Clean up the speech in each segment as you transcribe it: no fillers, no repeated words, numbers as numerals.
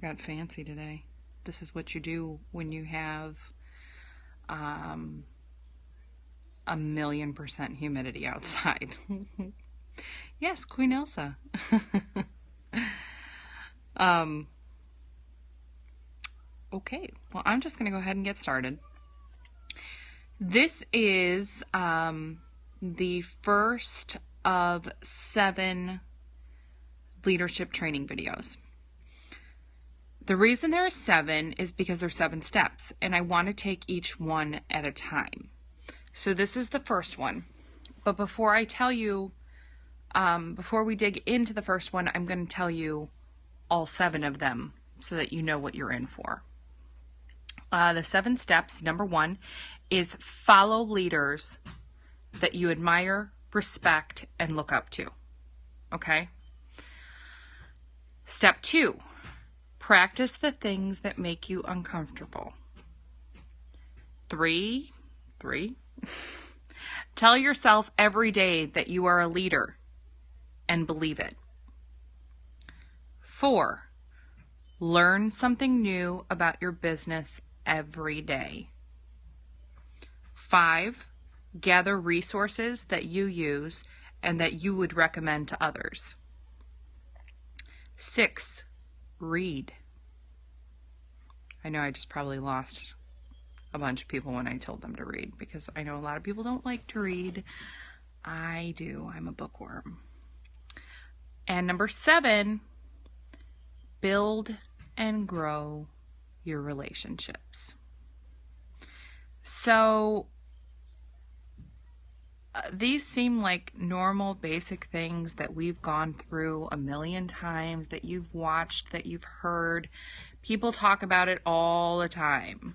I got fancy today. This is what you do when you have 1,000,000% humidity outside. Yes, Queen Elsa. Okay, well, I'm just going to go ahead and get started. This is the first of 7 leadership training videos. The reason there are 7 is because there's 7 steps, and I want to take each one at a time. So this is the first one. But before I tell you, before we dig into the first one, I'm going to tell you all 7 of them so that you know what you're in for. The 7 steps, number 1, is follow leaders that you admire, respect, and look up to. Okay? Step 2, practice the things that make you uncomfortable. 3, tell yourself every day that you are a leader and believe it. 4, learn something new about your business every day. 5, gather resources that you use and that you would recommend to others. 6, read. I know I just probably lost a bunch of people when I told them to read, because I know a lot of people don't like to read. I do. I'm a bookworm. And number 7, build and grow your relationships. So these seem like normal, basic things that we've gone through 1,000,000 times, that you've watched, that you've heard. People talk about it all the time.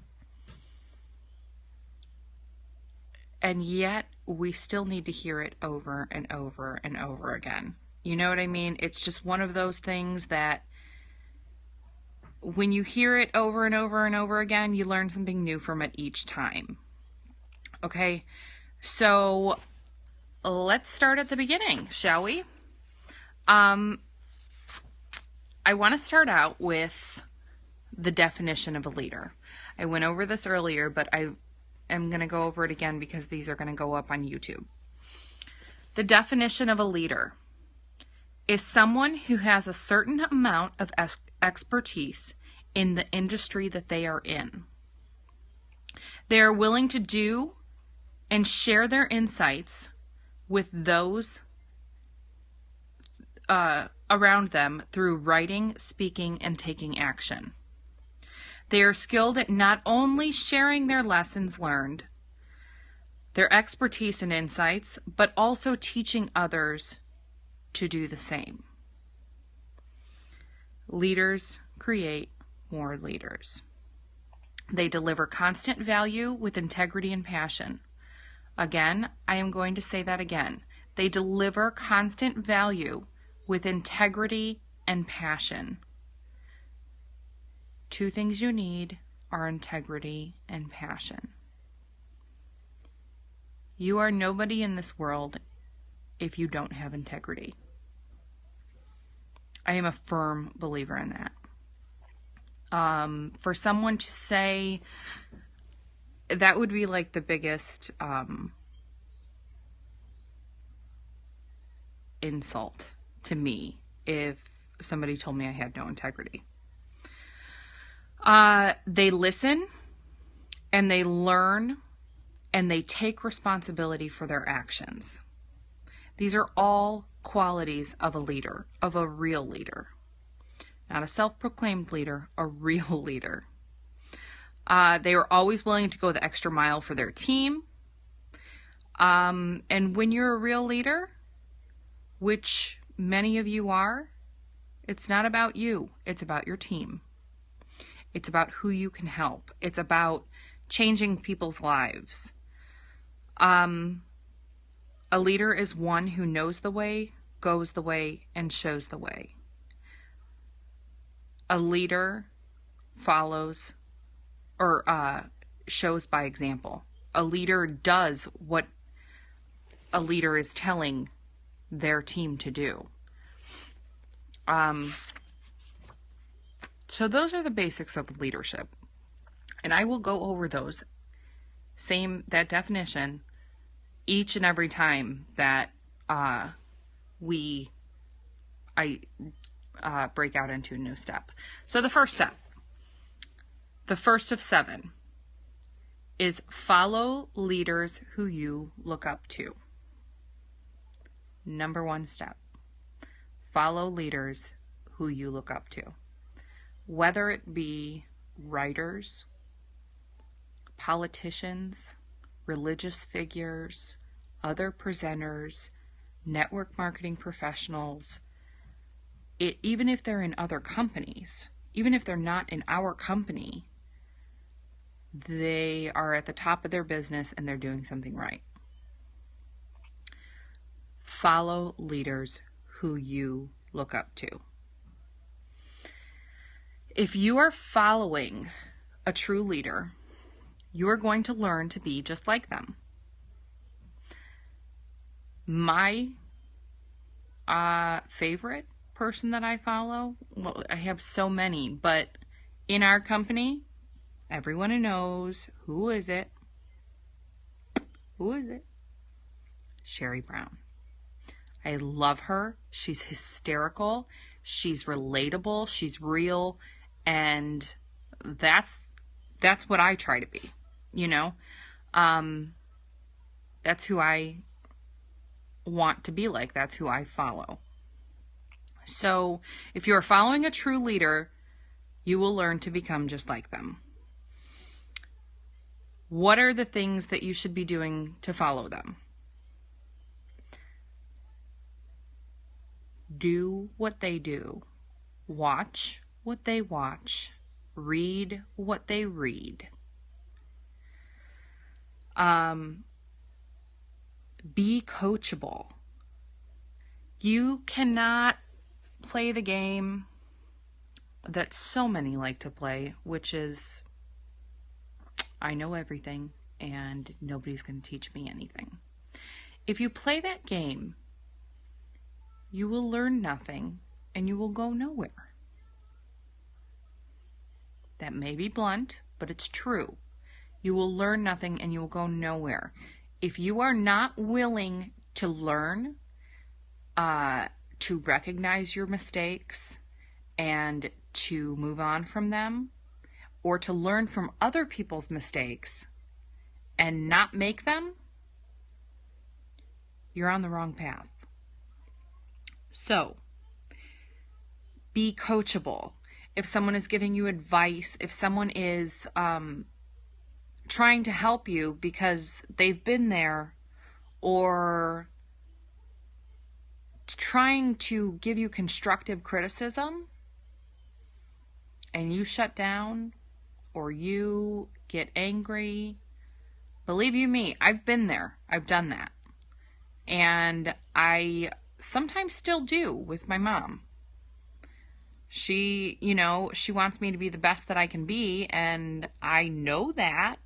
And yet, we still need to hear it over and over and over again. You know what I mean? It's just one of those things that when you hear it over and over and over again, you learn something new from it each time. Okay? So let's start at the beginning, shall we? I want to start out with the definition of a leader. I went over this earlier, but I am going to go over it again because these are going to go up on YouTube. The definition of a leader is someone who has a certain amount of expertise in the industry that they are in. They are willing to do and share their insights with those around them through writing, speaking, and taking action. They are skilled at not only sharing their lessons learned, their expertise and insights, but also teaching others to do the same. Leaders create more leaders. They deliver constant value with integrity and passion. Again, I am going to say that again. They deliver constant value with integrity and passion. 2 things you need are integrity and passion. You are nobody in this world if you don't have integrity. I am a firm believer in that. For someone to say, that would be like the biggest insult to me if somebody told me I had no integrity. They listen and they learn and they take responsibility for their actions. These are all qualities of a leader, of a real leader. Not a self-proclaimed leader, a real leader. They are always willing to go the extra mile for their team. And when you're a real leader, which many of you are, it's not about you. It's about your team. It's about who you can help. It's about changing people's lives. A leader is one who knows the way, goes the way, and shows the way. A leader follows or shows by example. A leader does what a leader is telling their team to do. So those are the basics of leadership. And I will go over those that definition each and every time that I break out into a new step. So the first step, the first of 7, is follow leaders who you look up to. Number 1 step, follow leaders who you look up to. Whether it be writers, politicians, religious figures, other presenters, network marketing professionals, even if they're in other companies, even if they're not in our company, they are at the top of their business and they're doing something right. Follow leaders who you look up to. If you are following a true leader, you are going to learn to be just like them. My favorite person that I follow, well, I have so many, but in our company, everyone knows, who is it? Who is it? Sherry Brown. I love her. She's hysterical. She's relatable. She's real. And that's what I try to be, you know? That's who I want to be like. That's who I follow. So if you're following a true leader, you will learn to become just like them. What are the things that you should be doing to follow them? Do what they do. Watch what they watch. Read what they read. Be coachable. You cannot play the game that so many like to play, which is, I know everything and nobody's going to teach me anything. If you play that game, you will learn nothing and you will go nowhere. That may be blunt, but it's true. You will learn nothing and you will go nowhere. If you are not willing to learn, to recognize your mistakes and to move on from them, or to learn from other people's mistakes and not make them, you're on the wrong path. So, be coachable. If someone is giving you advice, if someone is trying to help you because they've been there, or trying to give you constructive criticism, and you shut down or you get angry, believe you me, I've been there. I've done that. And I sometimes still do with my mom. She wants me to be the best that I can be, and I know that.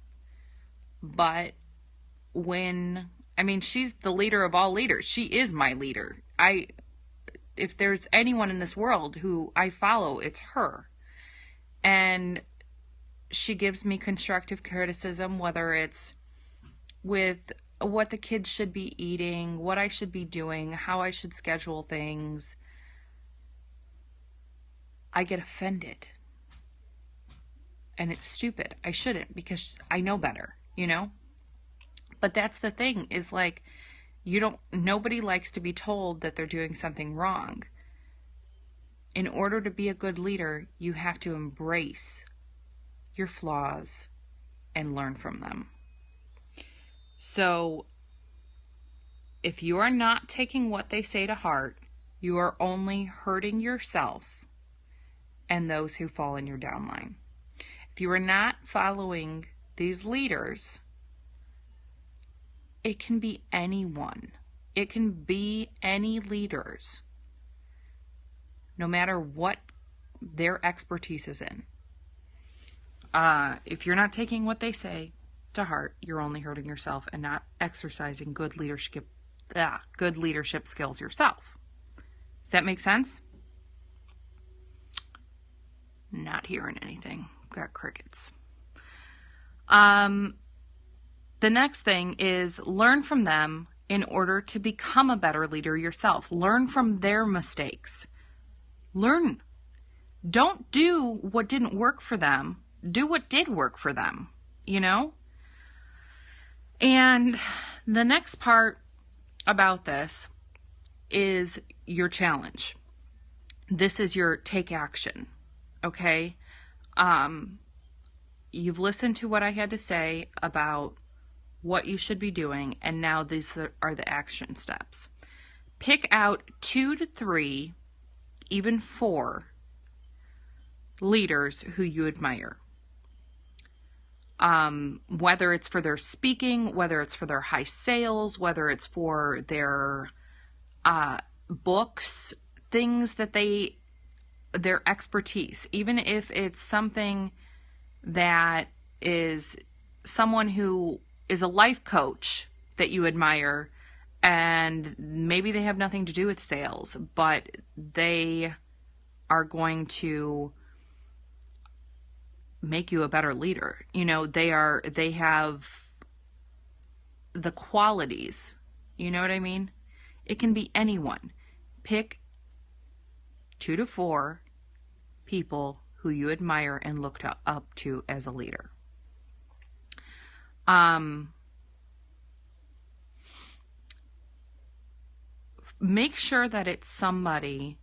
But she's the leader of all leaders. She is my leader. If there's anyone in this world who I follow, it's her. And she gives me constructive criticism, whether it's with what the kids should be eating, what I should be doing, how I should schedule things. I get offended. And it's stupid. I shouldn't, because I know better, But that's the thing, is like, nobody likes to be told that they're doing something wrong. In order to be a good leader, you have to embrace your flaws and learn from them. So, if you are not taking what they say to heart, you are only hurting yourself and those who fall in your downline. If you are not following these leaders, it can be anyone. It can be any leaders, no matter what their expertise is in. If you're not taking what they say to heart, you're only hurting yourself and not exercising good leadership skills yourself. Does that make sense? not hearing anything. Got crickets. The next thing is learn from them in order to become a better leader yourself. Learn from their mistakes. Learn. Don't do what didn't work for them. Do what did work for them, you know? And the next part about this is your challenge. This is your take action, okay? You've listened to what I had to say about what you should be doing, and now these are the action steps. Pick out 2 to 3, even 4 leaders who you admire. Whether it's for their speaking, whether it's for their high sales, whether it's for their books, things that their expertise, even if it's something that is someone who is a life coach that you admire, and maybe they have nothing to do with sales, but they are going to make you a better leader. You know, they have the qualities. You know what I mean? It can be anyone. Pick 2 to 4 people who you admire and look up to as a leader. Make sure that it's somebody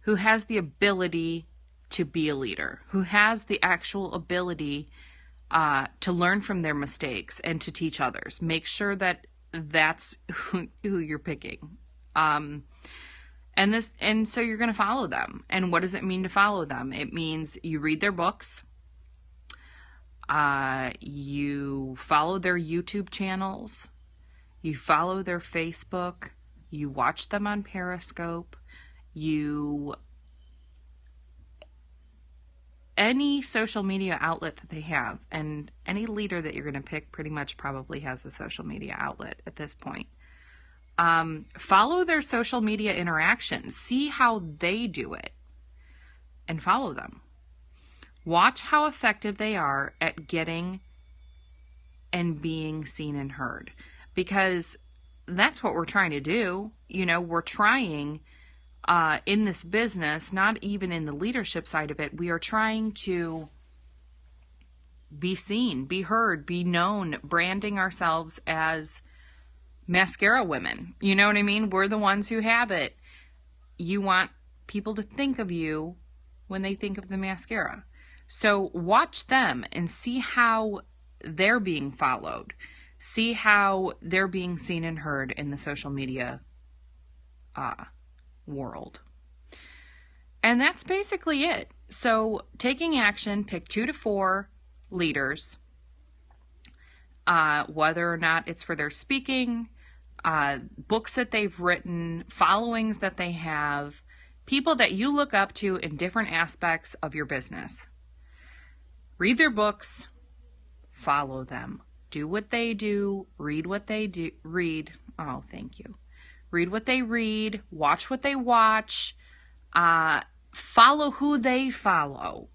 who has the ability to be a leader, who has the actual ability to learn from their mistakes and to teach others. Make sure that that's who you're picking. And so you're going to follow them. And what does it mean to follow them? It means you read their books, you follow their YouTube channels, you follow their Facebook, you watch them on Periscope, any social media outlet that they have, and any leader that you're going to pick pretty much probably has a social media outlet at this point. Follow their social media interactions. See how they do it and follow them. Watch how effective they are at getting and being seen and heard, because that's what we're trying to do. You know, we're trying in this business, not even in the leadership side of it, we are trying to be seen, be heard, be known, branding ourselves as mascara women. You know what I mean? We're the ones who have it. You want people to think of you when they think of the mascara. So watch them and see how they're being followed. See how they're being seen and heard in the social media world. And that's basically it. So taking action, pick 2 to 4 leaders, whether or not it's for their speaking, books that they've written, followings that they have, people that you look up to in different aspects of your business. Read their books, follow them. Do what they do, read what they do, read. Oh, thank you. Read what they read, watch what they watch, follow who they follow.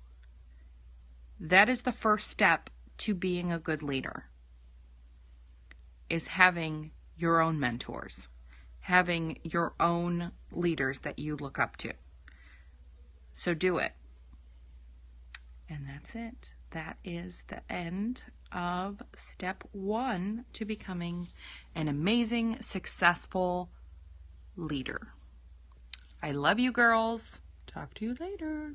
That is the first step to being a good leader, is having your own mentors, having your own leaders that you look up to. So do it. And that's it. That is the end of step 1 to becoming an amazing, successful leader. I love you, girls. Talk to you later.